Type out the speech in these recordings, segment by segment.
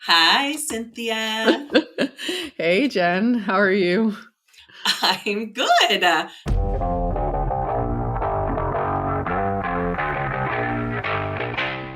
Hi, Cynthia. Hey, Jen, how are you? I'm good.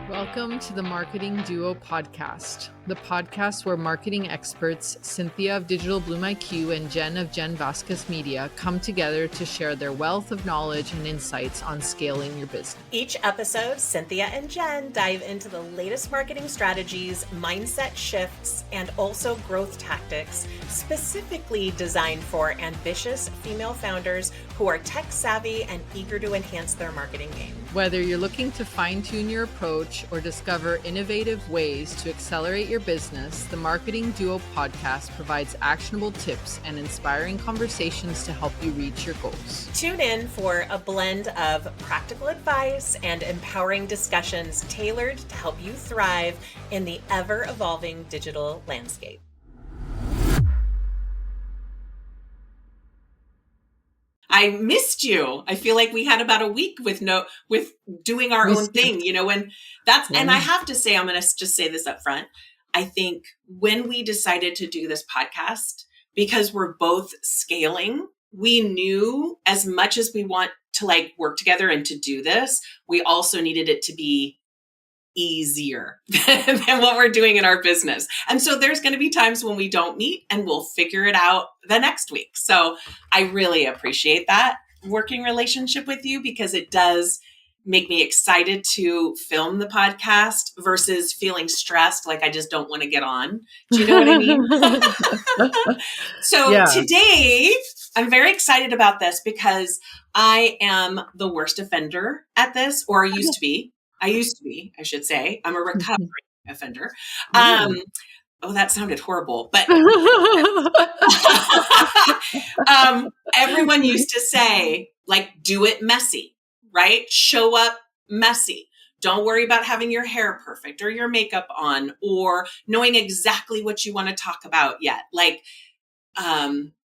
Welcome to the Marketing Duo podcast, the podcast where marketing experts Cynthia of Digital Bloom IQ and Jen of Jen Vasquez Media come together to share their wealth of knowledge and insights on scaling your business. Each episode, Cynthia and Jen dive into the latest marketing strategies, mindset shifts, and also growth tactics specifically designed for ambitious female founders who are tech savvy and eager to enhance their marketing game. Whether you're looking to fine-tune your approach or discover innovative ways to accelerate your business, the Marketing Duo podcast provides actionable tips and inspiring conversations to help you reach your goals. Tune in for a blend of practical advice and empowering discussions tailored to help you thrive in the ever-evolving digital landscape. I missed you. I feel like we had about a week with doing our own thing, and I have to say, I'm going to just say this up front. I think when we decided to do this podcast, because we're both scaling, we knew as much as we want to work together and to do this, we also needed it to be easier than what we're doing in our business. And so there's going to be times when we don't meet and we'll figure it out the next week. So I really appreciate that working relationship with you because it does make me excited to film the podcast versus feeling stressed, like I just don't want to get on. Do you know what I mean? So Today, I'm very excited about this because I am the worst offender at this, or I used to be, I should say. I'm a recovering offender. Oh, that sounded horrible, but everyone used to say, do it messy, right? Show up messy. Don't worry about having your hair perfect or your makeup on or knowing exactly what you want to talk about yet.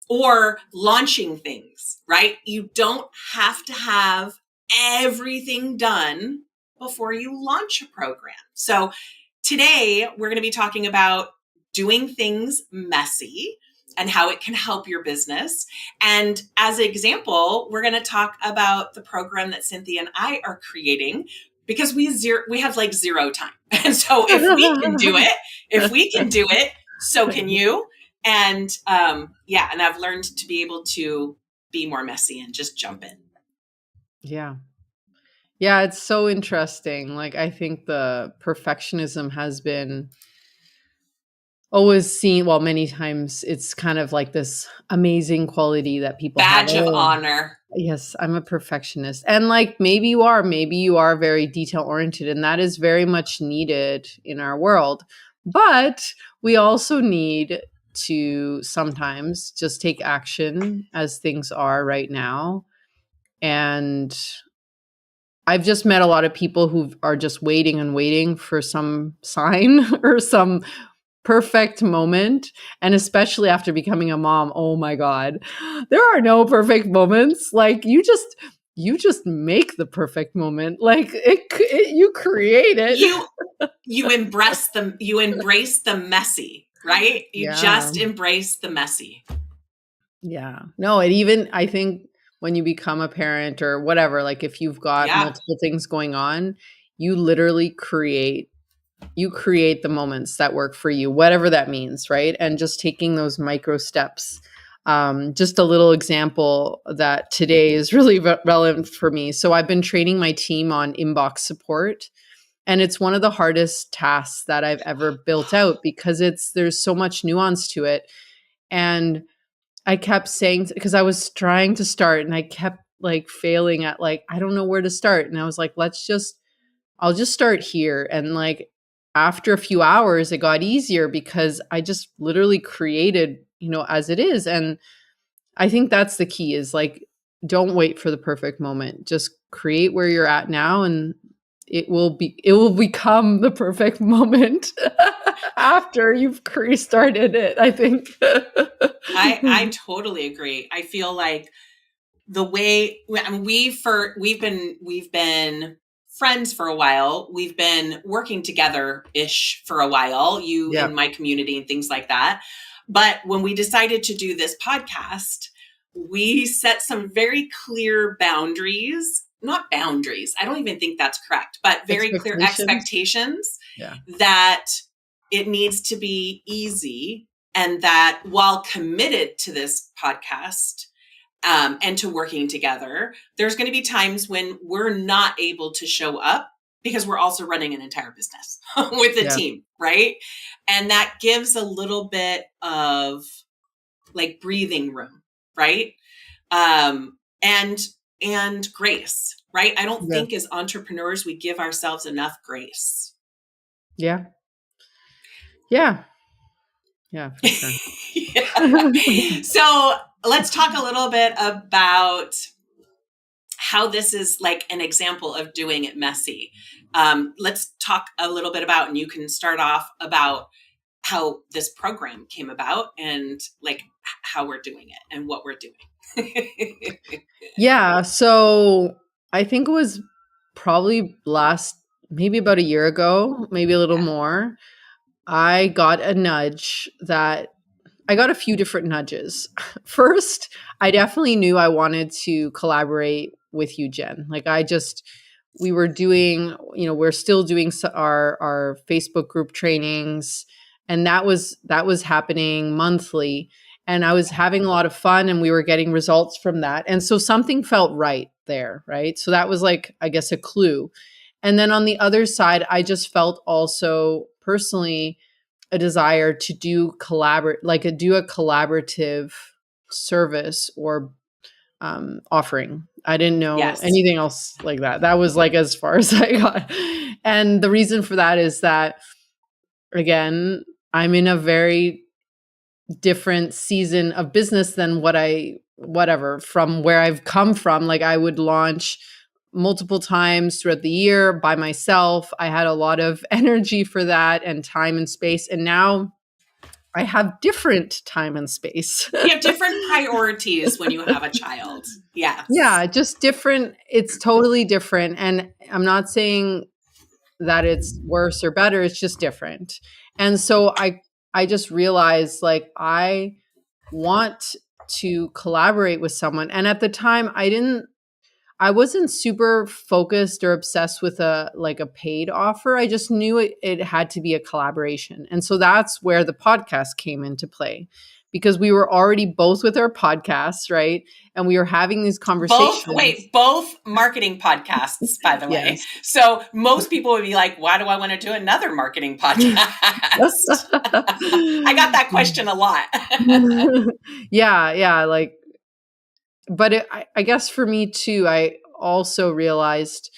Or launching things, right? You don't have to have everything done before you launch a program. So today we're going to be talking about doing things messy and how it can help your business. And as an example, we're going to talk about the program that Cynthia and I are creating because we have zero time. And so if we can do it, so can you. And and I've learned to be able to be more messy and just jump in. Yeah, it's so interesting. I think the perfectionism has been always seen, many times it's kind of like this amazing quality that people have. Badge of honor. Yes, I'm a perfectionist. And maybe you are very detail oriented, and that is very much needed in our world. But we also need to sometimes just take action as things are right now. And I've just met a lot of people who are just waiting and waiting for some sign or some perfect moment. And especially after becoming a mom, oh my God, there are no perfect moments. You just make the perfect moment. You create it. You embrace the messy, right? You just embrace the messy. Yeah. No, I think when you become a parent or whatever, if you've got multiple things going on, you literally create the moments that work for you, whatever that means, right? And just taking those micro steps. Just a little example that today is really relevant for me. So I've been training my team on inbox support, and it's one of the hardest tasks that I've ever built out because there's so much nuance to it. And I kept saying, because I was trying to start and I kept failing at I don't know where to start. And I was like, I'll just start here. And after a few hours, it got easier because I just literally created, as it is. And I think that's the key is don't wait for the perfect moment. Just create where you're at now, and it will become the perfect moment after you've started it, I think. I totally agree. I feel like the way we've been friends for a while. We've been working together-ish for a while, you in my community and things like that. But when we decided to do this podcast, we set some very clear boundaries, not boundaries. I don't even think that's correct, but very clear expectations that it needs to be easy, and that while committed to this podcast, and to working together, there's going to be times when we're not able to show up because we're also running an entire business with a team, right? And that gives a little bit of like breathing room, right? And grace, right? I don't think as entrepreneurs we give ourselves enough grace. Yeah. Yeah. Yeah, for sure. So let's talk a little bit about how this is like an example of doing it messy. Let's talk a little bit about, and you can start off about how this program came about and like how we're doing it and what we're doing. Yeah. So I think it was probably maybe about a year ago, maybe a little more. I got a nudge I got a few different nudges. First, I definitely knew I wanted to collaborate with you, Jen. Like we were doing, we're still doing our Facebook group trainings, and that was happening monthly. And I was having a lot of fun, and we were getting results from that. And so something felt right there, right? So that was like, I guess, a clue. And then on the other side, I just felt also personally a desire to do a collaborative service or offering. I didn't know anything else like that. That was like as far as I got. And the reason for that is that, again, I'm in a very different season of business than from where I've come from. Like I would launch multiple times throughout the year by myself. I had a lot of energy for that and time and space. And now I have different time and space. You have different priorities when you have a child. Yes. Yeah, just different. It's totally different. And I'm not saying that it's worse or better. It's just different. And so I just realized like I want to collaborate with someone. And at the time I wasn't super focused or obsessed with a paid offer. I just knew it had to be a collaboration. And so that's where the podcast came into play, because we were already both with our podcasts, right? And we were having these conversations. Both marketing podcasts, by the way. So most people would be like, why do I want to do another marketing podcast? I got that question a lot. Yeah. But I guess for me too, I also realized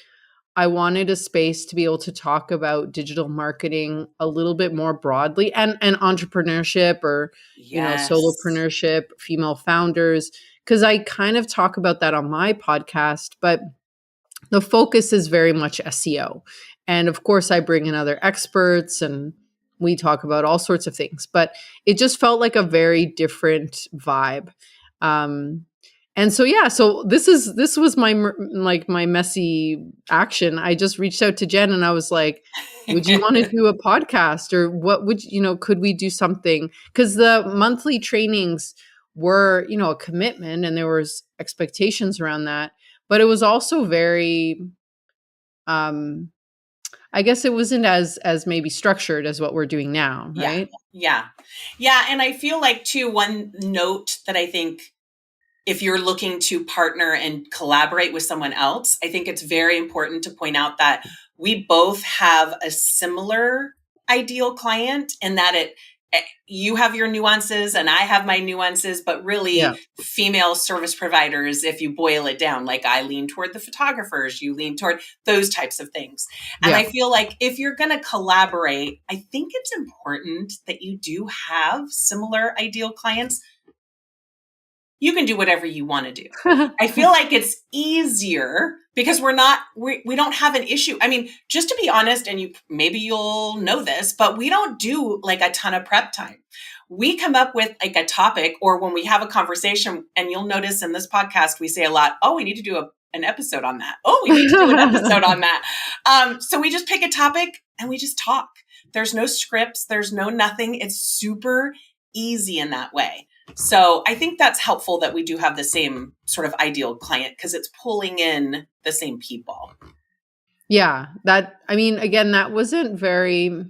I wanted a space to be able to talk about digital marketing a little bit more broadly and entrepreneurship or, solopreneurship, female founders, because I kind of talk about that on my podcast, but the focus is very much SEO. And of course, I bring in other experts and we talk about all sorts of things, but it just felt like a very different vibe. And so, so this was my messy action. I just reached out to Jen and I was like, would you want to do a podcast, or what would, could we do something? Because the monthly trainings were, a commitment and there was expectations around that, but it was also very, I guess it wasn't as maybe structured as what we're doing now. Right. Yeah. And I feel like too, one note that I think, if you're looking to partner and collaborate with someone else, I think it's very important to point out that we both have a similar ideal client, and that you have your nuances and I have my nuances, but really female service providers, if you boil it down, like I lean toward the photographers, you lean toward those types of things. And I feel like if you're going to collaborate, I think it's important that you do have similar ideal clients. You can do whatever you want to do. I feel like it's easier because we don't have an issue. I mean, just to be honest, and maybe you'll know this, but we don't do like a ton of prep time. We come up with like a topic, or when we have a conversation, and you'll notice in this podcast, we say a lot, we need to do an episode on that. Oh, we need to do an episode on that. So we just pick a topic and we just talk. There's no scripts. There's no nothing. It's super easy in that way. So I think that's helpful that we do have the same sort of ideal client because it's pulling in the same people. Yeah. Again, that wasn't very,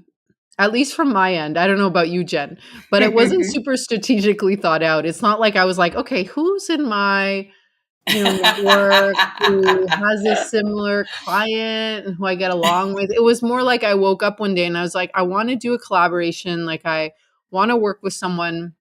at least from my end. I don't know about you, Jen, but it wasn't super strategically thought out. It's not like I was like, okay, who's in my network who has a similar client and who I get along with. It was more like I woke up one day and I was like, I want to do a collaboration. Like I want to work with someone.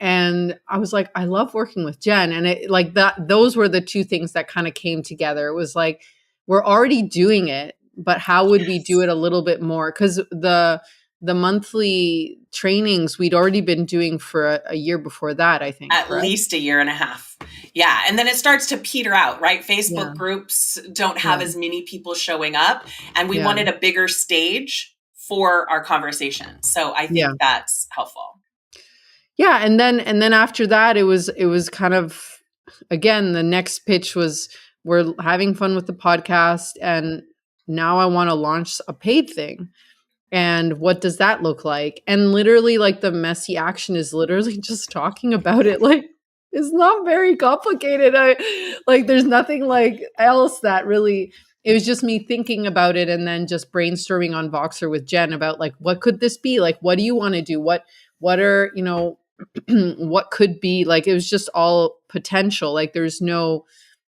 And I was like, I love working with Jen. And it like that, those were the two things that kind of came together. It was like, we're already doing it, but how would we do it a little bit more? Because the monthly trainings we'd already been doing for a year before that, I think. At least a year and a half. Yeah. And then it starts to peter out, right? Facebook groups don't have as many people showing up. And we wanted a bigger stage for our conversation. So I think that's helpful. Yeah. And then after that, it was kind of, again, the next pitch was, we're having fun with the podcast. And now I want to launch a paid thing. And what does that look like? And literally, like, the messy action is literally just talking about it. Like, it's not very complicated. There's nothing like else that really, it was just me thinking about it and then just brainstorming on Voxer with Jen about like, what could this be? Like, what do you want to do? What are, what could be? Like, it was just all potential. Like, there's no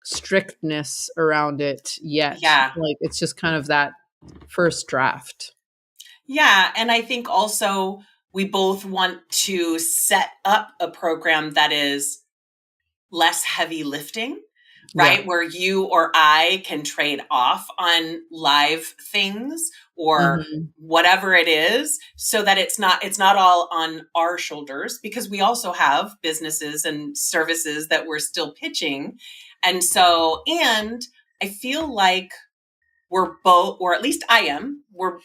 strictness around it yet. Yeah. Like, it's just kind of that first draft. Yeah. And I think also we both want to set up a program that is less heavy lifting, right? Yeah. Where you or I can trade off on live things or whatever it is, so that it's not all on our shoulders, because we also have businesses and services that we're still pitching. And so, and I feel like we're both, or at least I am, we're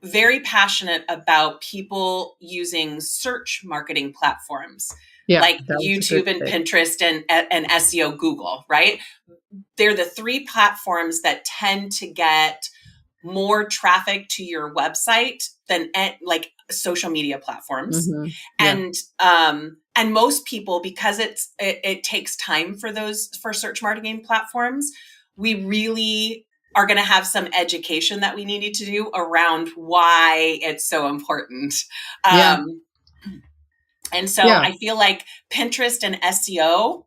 very passionate about people using search marketing platforms like YouTube and Pinterest and SEO Google, right? They're the three platforms that tend to get more traffic to your website than like social media platforms. And most people, because it takes time for search marketing platforms, we really are going to have some education that we needed to do around why it's so important. And so I feel like Pinterest and SEO,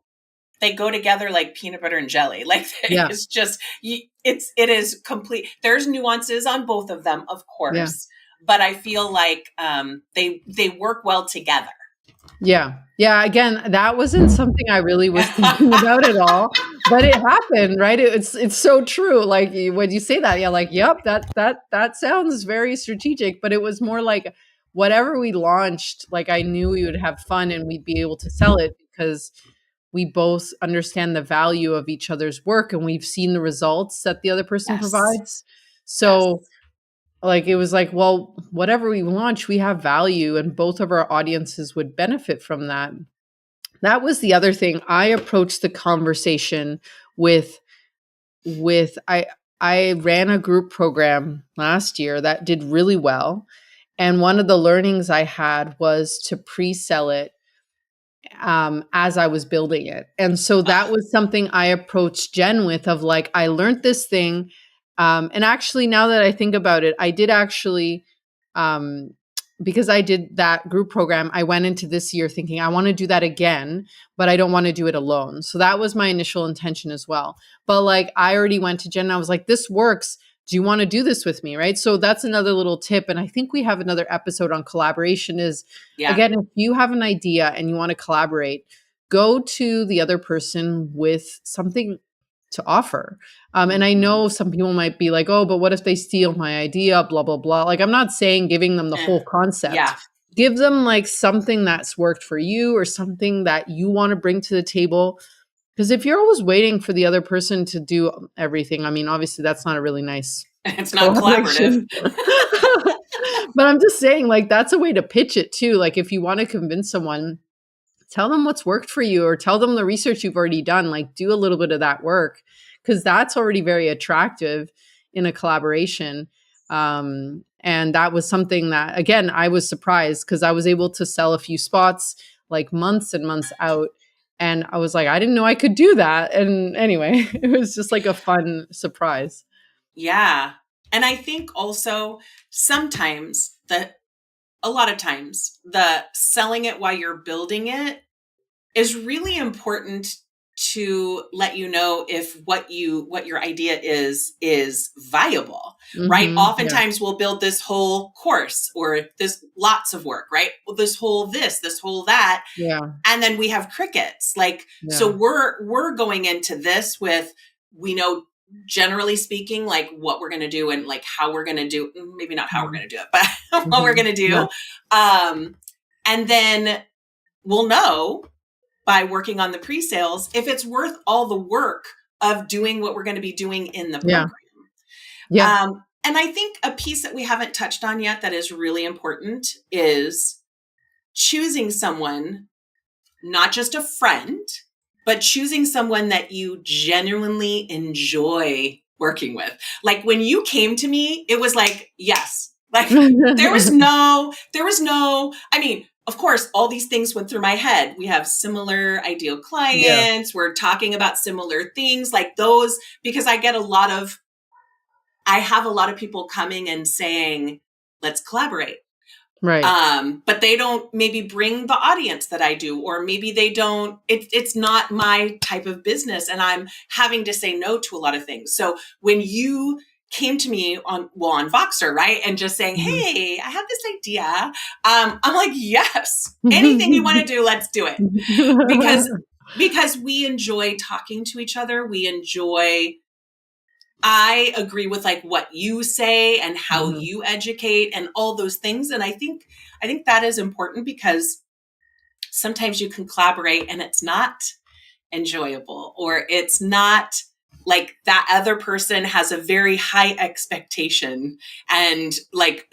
they go together like peanut butter and jelly. Like it's just, it is complete. There's nuances on both of them, of course, but I feel like they work well together. Yeah. Yeah. Again, that wasn't something I really was thinking about at all, but it happened, right? It's so true. Like when you say that, like, yep, that sounds very strategic, but it was more like whatever we launched, like I knew we would have fun and we'd be able to sell it because we both understand the value of each other's work and we've seen the results that the other person provides. So like, it was like, well, whatever we launch, we have value and both of our audiences would benefit from that. That was the other thing. I approached the conversation with I ran a group program last year that did really well. And one of the learnings I had was to pre-sell it as I was building it. And so that was something I approached Jen with, of like, I learned this thing. And actually, now that I think about it, I did actually, because I did that group program, I went into this year thinking I want to do that again, but I don't want to do it alone. So that was my initial intention as well. But like, I already went to Jen and I was like, this works. Do you want to do this with me? Right. So that's another little tip. And I think we have another episode on collaboration is, again, if you have an idea and you want to collaborate, go to the other person with something to offer. And I know some people might be like, oh, but what if they steal my idea, blah, blah, blah. Like, I'm not saying giving them the whole concept. Give them like something that's worked for you or something that you want to bring to the table. Because if you're always waiting for the other person to do everything, I mean, obviously that's not a really nice. It's not collaborative. But I'm just saying, like, that's a way to pitch it too. Like, if you want to convince someone, tell them what's worked for you, or tell them the research you've already done. Like, do a little bit of that work, because that's already very attractive in a collaboration. And that was something that, again, I was surprised, because I was able to sell a few spots like months and months out. And I was like, I didn't know I could do that. And anyway, it was just like a fun surprise. Yeah. And I think also sometimes a lot of times the selling it while you're building it is really important to let you know if what your idea is viable, right? Oftentimes we'll build this whole course or this lots of work, right? This whole that. Yeah. And then we have crickets. Like, so we're going into this with, we know, generally speaking, like what we're going to do and like how we're going to do, maybe not how we're going to do it, but what we're going to do. Yeah. And then we'll know by working on the pre-sales if it's worth all the work of doing what we're going to be doing in the program. Yeah. And I think a piece that we haven't touched on yet that is really important is choosing someone, not just a friend, but choosing someone that you genuinely enjoy working with. Like when you came to me, it was like, yes, like there was no, I mean, of course, all these things went through my head. We have similar ideal clients. We're talking about similar things like those, because I have a lot of people coming and saying, let's collaborate. Right. But they don't maybe bring the audience that I do, or maybe they don't, it's not my type of business. And I'm having to say no to a lot of things. So when you came to me on Voxer, right? And just saying, hey, I have this idea. I'm like, yes, anything you want to do, let's do it. Because we enjoy talking to each other. I agree with like what you say and how you educate and all those things. And I think that is important, because sometimes you can collaborate and it's not enjoyable, or it's not like that other person has a very high expectation and like,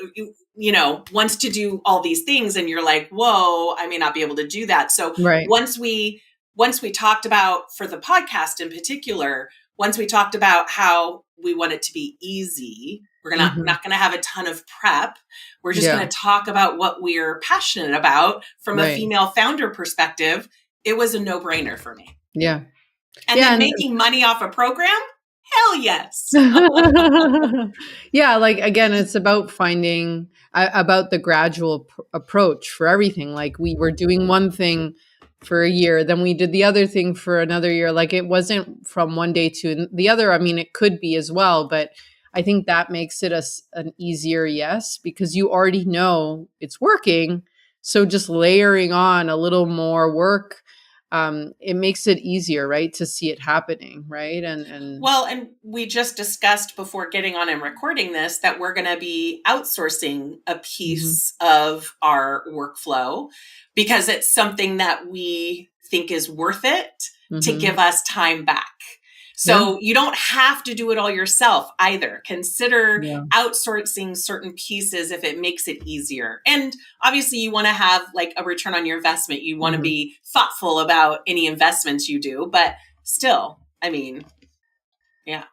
you know, wants to do all these things. And you're like, whoa, I may not be able to do that. So once we talked about, for the podcast in particular, once we talked about how we want it to be easy, we're not going to have a ton of prep. We're just going to talk about what we're passionate about from a female founder perspective. It was a no-brainer for me. Yeah. And then making money off a program? Hell yes. Yeah. Like, again, it's about finding about the gradual approach for everything. Like, we were doing one thing for a year, then we did the other thing for another year. Like, it wasn't from one day to the other. I mean, it could be as well, but I think that makes it an easier yes, because you already know it's working. So just layering on a little more work, it makes it easier, right, to see it happening, right? And we just discussed before getting on and recording this that we're going to be outsourcing a piece of our workflow, because it's something that we think is worth it to give us time back. So you don't have to do it all yourself either. Consider outsourcing certain pieces if it makes it easier. And obviously you want to have like a return on your investment. You want to be thoughtful about any investments you do, but still, I mean, yeah.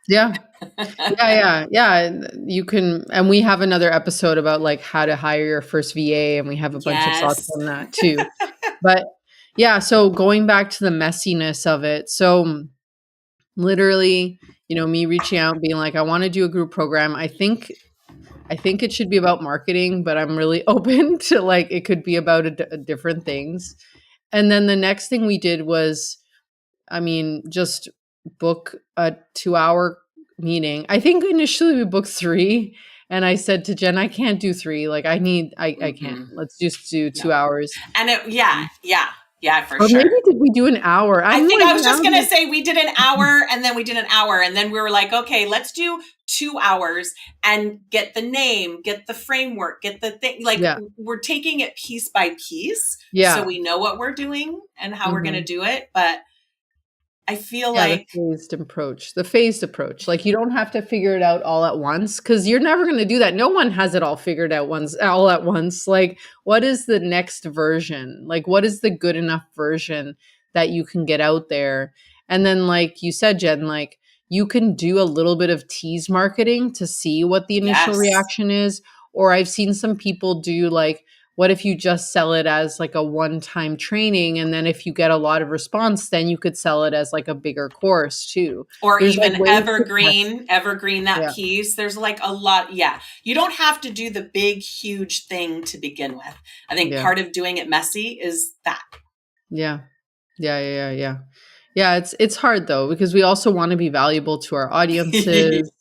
You can, and we have another episode about like how to hire your first VA, and we have a bunch of thoughts on that too. But yeah, so going back to the messiness of it. So literally, you know, me reaching out and being like, I want to do a group program. I think it should be about marketing, but I'm really open to like, it could be about different things. And then the next thing we did was, I mean, just book a 2-hour meeting. I think initially we booked 3, and I said to Jen, I can't do 3. Like I can't. Let's just do 2 hours. And for or sure. Maybe did we do an hour? I think I was just going to say we did an hour, and then we did an hour, and then we were like, okay, let's do 2 hours and get the name, get the framework, get the thing. Like we're taking it piece by piece. So we know what we're doing and how we're going to do it. But I feel Yeah, like, the phased approach. Like, you don't have to figure it out all at once, because you're never going to do that. No one has it all figured out all at once. Like, what is the next version? Like, what is the good enough version that you can get out there? And then, like you said, Jen, like, you can do a little bit of tease marketing to see what the initial yes. reaction is. Or I've seen some people do, like, what if you just sell it as like a one-time training, and then if you get a lot of response, then you could sell it as like a bigger course too. Or There's like even ways to test. evergreen that Yeah. piece. There's like a lot. Yeah. You don't have to do the big, huge thing to begin with. I think Yeah. part of doing it messy is that. Yeah. Yeah. Yeah. Yeah. Yeah. Yeah. It's hard though, because we also want to be valuable to our audiences,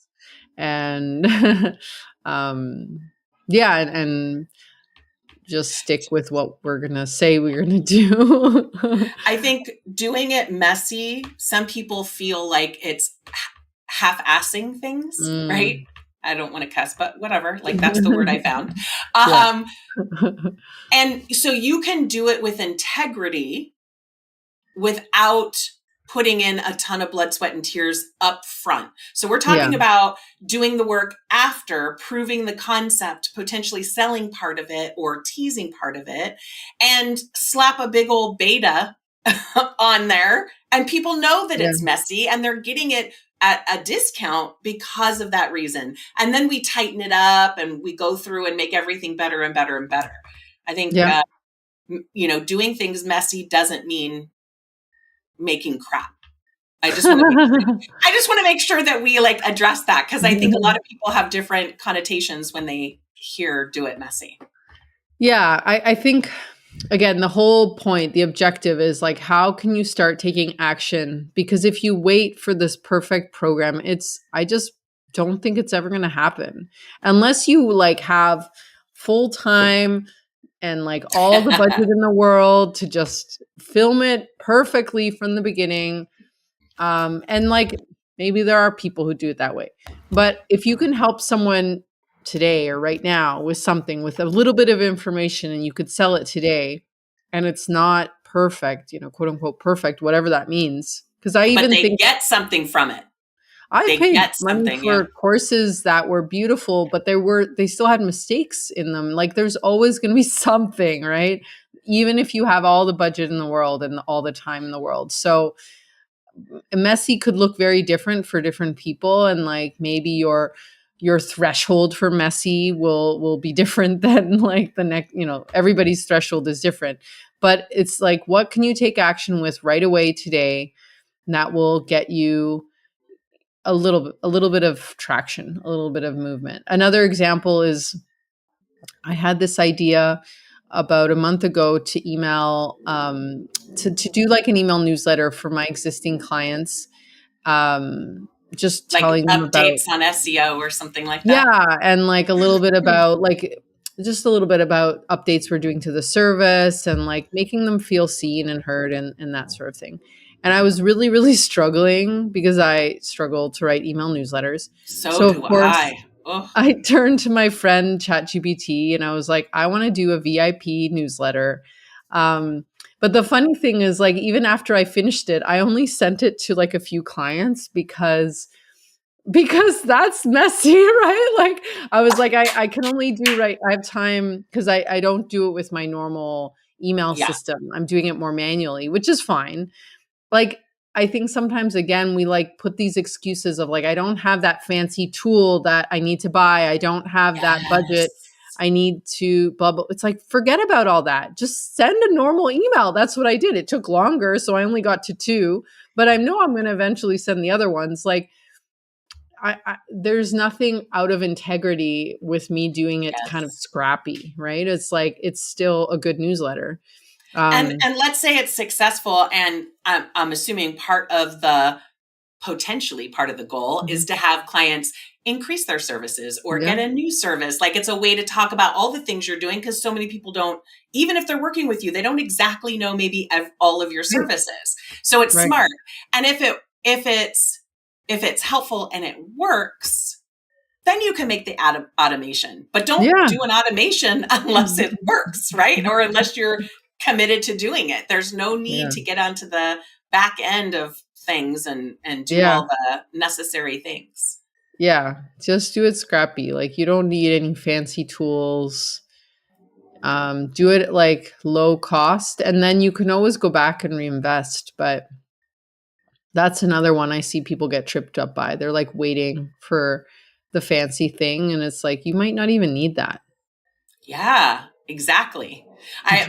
and um yeah, and just stick with what we're gonna say we're gonna do. I think doing it messy, some people feel like it's half-assing things, right? Mm. I don't want to cuss, but whatever. Like that's the word I found. Yeah. And so you can do it with integrity without putting in a ton of blood, sweat, and tears up front. So we're talking Yeah. about doing the work after, proving the concept, potentially selling part of it or teasing part of it, and slap a big old beta on there. And people know that Yeah. it's messy and they're getting it at a discount because of that reason. And then we tighten it up and we go through and make everything better and better and better. I think, Yeah. doing things messy doesn't mean making crap. I just want to make sure that we like address that, because I think a lot of people have different connotations when they hear do it messy. Yeah, I think, again, the whole point, the objective is like, how can you start taking action? Because if you wait for this perfect program, I just don't think it's ever going to happen unless you like have full time and like all the budget in the world to just film it perfectly from the beginning. And like, maybe there are people who do it that way. But if you can help someone today or right now with something, with a little bit of information, and you could sell it today, and it's not perfect, quote unquote perfect, whatever that means. Because I But even they think get something from it. I They paid get money something, yeah. for courses that were beautiful, but they still had mistakes in them. Like, there's always going to be something, right? Even if you have all the budget in the world and all the time in the world. So messy could look very different for different people, and like maybe your threshold for messy will be different than like the next, everybody's threshold is different. But it's like, what can you take action with right away today that will get you a little bit of traction, a little bit of movement? Another example is, I had this idea about a month ago to email, to do like an email newsletter for my existing clients, just Like telling them about, updates on SEO or something like that. yeah, and like a little bit about, like, just a little bit about updates we're doing to the service, and like making them feel seen and heard, and that sort of thing. And I was really, really struggling because I struggle to write email newsletters. So So of do course I. Oh, I turned to my friend ChatGPT, and I was like, I want to do a VIP newsletter. But the funny thing is, like, even after I finished it, I only sent it to like a few clients because that's messy, right? Like, I was like, I can only do, right, I have time, because I don't do it with my normal email yeah. system. I'm doing it more manually, which is fine. Like, I think sometimes, again, we like put these excuses of like, I don't have that fancy tool that I need to buy. I don't have that budget. Yes. I need to blah, blah. It's like, forget about all that. Just send a normal email. That's what I did. It took longer, so I only got to 2, but I know I'm going to eventually send the other ones. Like, there's nothing out of integrity with me doing it kind of Yes. scrappy, right? It's like, it's still a good newsletter. And let's say it's successful, and I'm assuming potentially part of the goal is Mhm. to have clients increase their services or Yeah. get a new service. Like, it's a way to talk about all the things you're doing, because so many people don't, even if they're working with you, they don't exactly know maybe all of your Right. services. So it's Right. smart. And if it's helpful and it works, then you can make the automation. But don't Yeah. do an automation unless it works, right? Or unless you're committed to doing it. There's no need Yeah. to get onto the back end of things and do Yeah. all the necessary things. Yeah. Just do it scrappy. Like, you don't need any fancy tools. Do it like low cost, and then you can always go back and reinvest. But that's another one I see people get tripped up by. They're like waiting for the fancy thing, and it's like, you might not even need that. Yeah, exactly.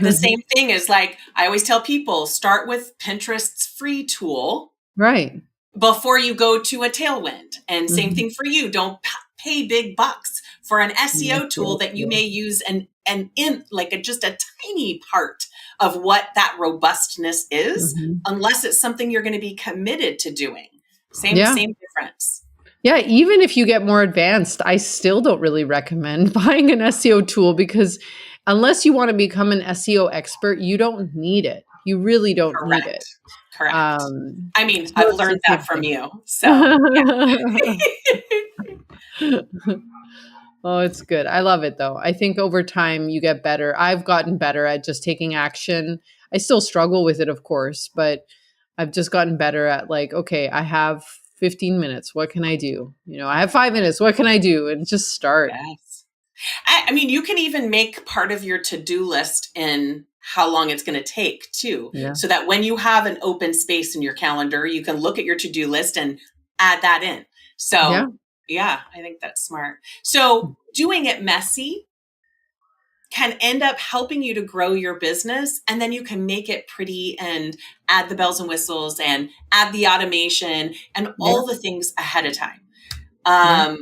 The same thing is like, I always tell people, start with Pinterest's free tool Right. before you go to a Tailwind. And same Mhm. thing for you. Don't pay big bucks for an SEO tool that you Yeah. may use and in like just a tiny part of what that robustness is, Mhm. unless it's something you're going to be committed to doing. Same Yeah. same difference. Yeah, even if you get more advanced, I still don't really recommend buying an SEO tool, because unless you want to become an SEO expert, you don't need it. You really don't need it. Correct. Correct. I mean, So I've it's the learned same that from thing. you. So, Oh, it's good. I love it though. I think over time you get better. I've gotten better at just taking action. I still struggle with it, of course, but I've just gotten better at like, okay, I have 15 minutes. What can I do? I have 5 minutes. What can I do? And just start. yes. I mean, you can even make part of your to-do list in how long it's going to take too, Yeah. so that when you have an open space in your calendar, you can look at your to-do list and add that in. Yeah. So, yeah, I think that's smart. So, doing it messy can end up helping you to grow your business, and then you can make it pretty and add the bells and whistles and add the automation and Yeah. all the things ahead of time. Yeah.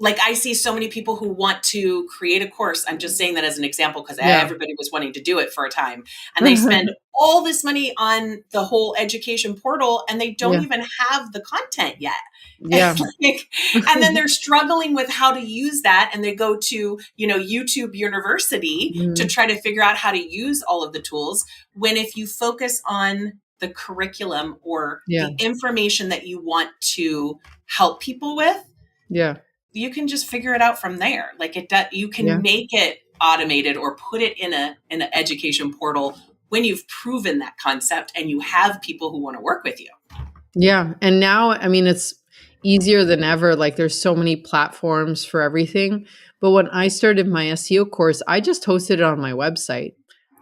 Like, I see so many people who want to create a course. I'm just saying that as an example because Yeah. everybody was wanting to do it for a time, and they spend all this money on the whole education portal and they don't Yeah. even have the content yet. Yeah. Like, and then they're struggling with how to use that, and they go to YouTube University to Mhm. try to figure out how to use all of the tools, when if you focus on the curriculum or Yeah. the information that you want to help people with, Yeah. you can just figure it out from there. Like, you Yeah. can make it automated or put it in an education portal when you've proven that concept and you have people who want to work with you. Yeah. And now, I mean, it's easier than ever. Like, there's so many platforms for everything. But when I started my SEO course, I just hosted it on my website.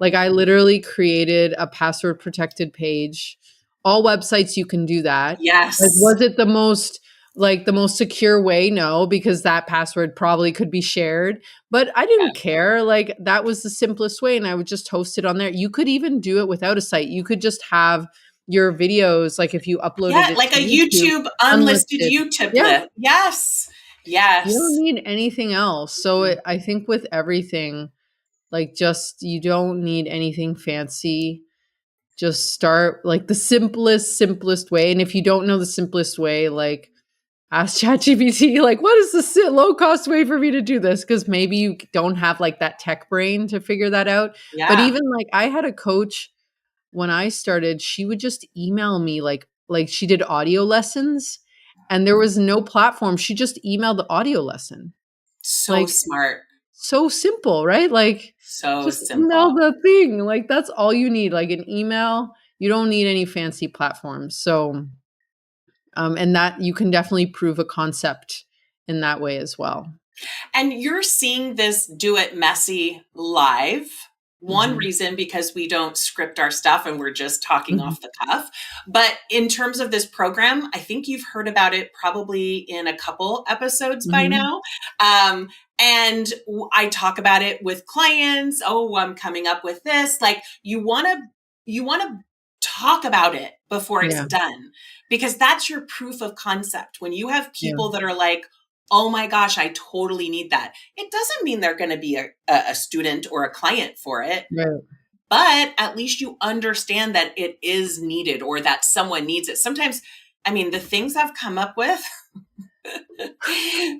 Like, I literally created a password protected page. All websites you can do that. Like, Yes. was it the most secure way? No, because that password probably could be shared. But I Yeah. didn't care. Like, that was the simplest way. And I would just host it on there. You could even do it without a site. You could just have your videos, like if you uploaded Yeah, it like to a YouTube, YouTube unlisted unlisted. YouTube Yeah, list. Yes. you don't Yes. need anything else. So I think with everything, like, just you don't need anything fancy. Just start like the simplest way. And if you don't know the simplest way, like, ask ChatGPT, like, what is the low cost way for me to do this? Because maybe you don't have like that tech brain to figure that out. But Yeah. even like, I had a coach when I started, she would just email me like she did audio lessons, and there was no platform. She just emailed the audio lesson. So Like, smart. so simple, right? Like, So just email simple. the thing. Like, that's all you need. Like, an email. You don't need any fancy platforms. So and that you can definitely prove a concept in that way as well. And you're seeing this Do It Messy live. One Mhm. reason, because we don't script our stuff and we're just talking Mhm. off the cuff. But in terms of this program, I think you've heard about it probably in a couple episodes by Mhm. now. And I talk about it with clients. Oh, I'm coming up with this. Like, you want to talk about it before it's Yeah. done, because that's your proof of concept. When you have Yeah. people that are like, oh my gosh, I totally need that. It doesn't mean they're going to be a student or a client for it, Right. but at least you understand that it is needed or that someone needs it. Sometimes, I mean, the things I've come up with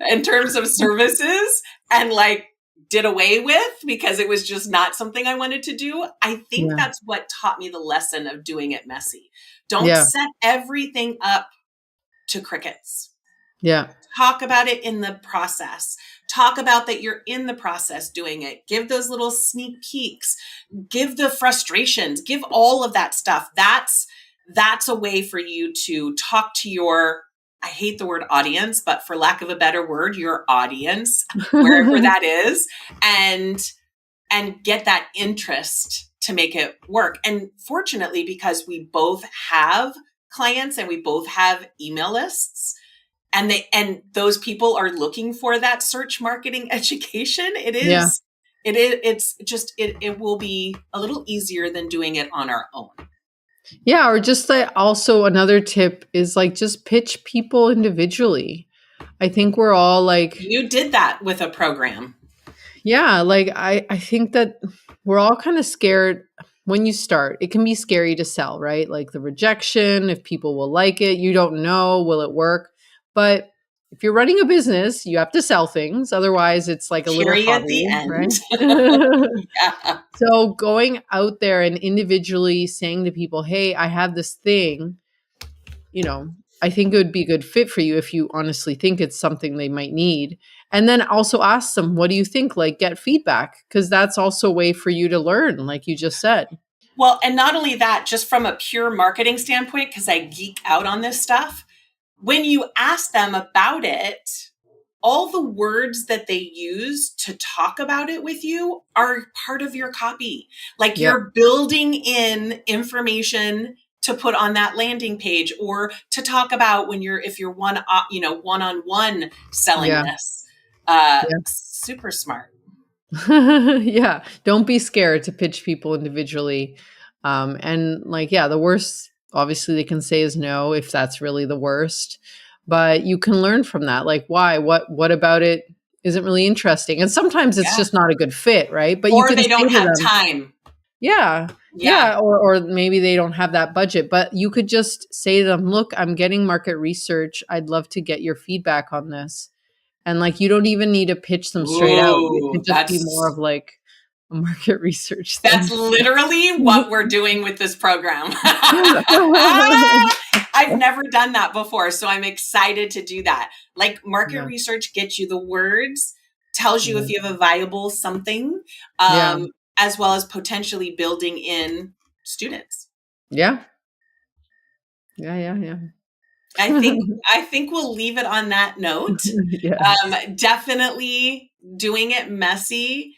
in terms of services and like did away with because it was just not something I wanted to do. I think Yeah. that's what taught me the lesson of doing it messy. Don't Yeah. set everything up to crickets. Yeah. Talk about it in the process. Talk about that you're in the process doing it. Give those little sneak peeks. Give the frustrations. Give all of that stuff. that's a way for you to talk to your, I hate the word audience, but for lack of a better word, your audience, wherever that is, and get that interest to make it work. And fortunately, because we both have clients and we both have email lists, and those people are looking for that search marketing education, it will be a little easier than doing it on our own. Yeah, or just like, also another tip is like, just pitch people individually. I think we're all like, you did that with a program. Yeah, like I think that we're all kind of scared when you start. It can be scary to sell, right? Like the rejection, if people will like it, you don't know, will it work? But if you're running a business, you have to sell things. Otherwise, it's like a little Period, the hobby, end. right? Yeah. So going out there and individually saying to people, "Hey, I have this thing," I think it would be a good fit for you if you honestly think it's something they might need. And then also ask them, what do you think? Like, get feedback, because that's also a way for you to learn, like you just said. Well, and not only that, just from a pure marketing standpoint, because I geek out on this stuff, when you ask them about it, all the words that they use to talk about it with you are part of your copy. Like you're building in information to put on that landing page, or to talk about if you're one-on-one selling this. Super smart. Yeah. Don't be scared to pitch people individually. And like, the worst, obviously, they can say is no, if that's really the worst. But you can learn from that. Like, why? What about it isn't really interesting? And sometimes it's just not a good fit, right? But or you can they don't say to have them, time. Yeah. Or maybe they don't have that budget. But you could just say to them, look, I'm getting market research. I'd love to get your feedback on this. And like, you don't even need to pitch them straight out. It could just be more of like a market research thing. That's literally what we're doing with this program. I've never done that before, so I'm excited to do that. Like, market research gets you the words, tells you if you have a viable something, as well as potentially building in students. Yeah. I think we'll leave it on that note. Definitely doing it messy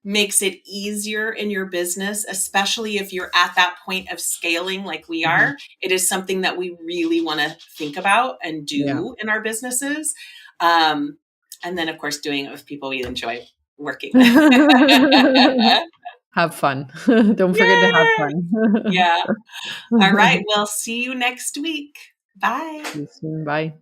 makes it easier in your business, especially if you're at that point of scaling like we are. It is something that we really want to think about and do in our businesses. And then, of course, doing it with people we enjoy working with. Have fun. Don't forget to have fun. Yeah. All right. We'll see you next week. Bye. See you soon. Bye.